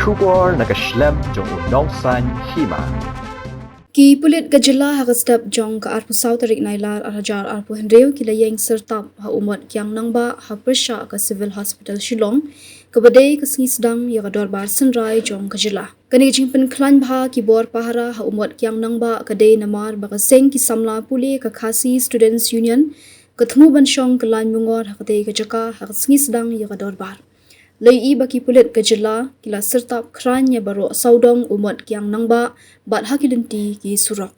Shubor nakaslem jong unong san Hima. Ki Pulit gajila hagastap jong ka arpu South Tarik Nailar Hajar arpu Henreu Kyllaiñ Syrtap ha umat Kiang Nangbah ha persya ka Civil Hospital Shillong kabadai ka sengisdang ya ka dorbar senrai jong kajila. Kani jingpen klan bha ki bor pahara ha umat Kiang Nangbah kadai namar baka seng ki samla puli ka Khasi Students Union ka Thmu ban Shong Kyllaiñ Myngor ha kadai ka jaka ha ka sengisdang ya ka dorbar. Lai baki Pulit gajila kila Syrtap kran ya baro saudong umat Kiang Nangbah bat hakidenti ki surok.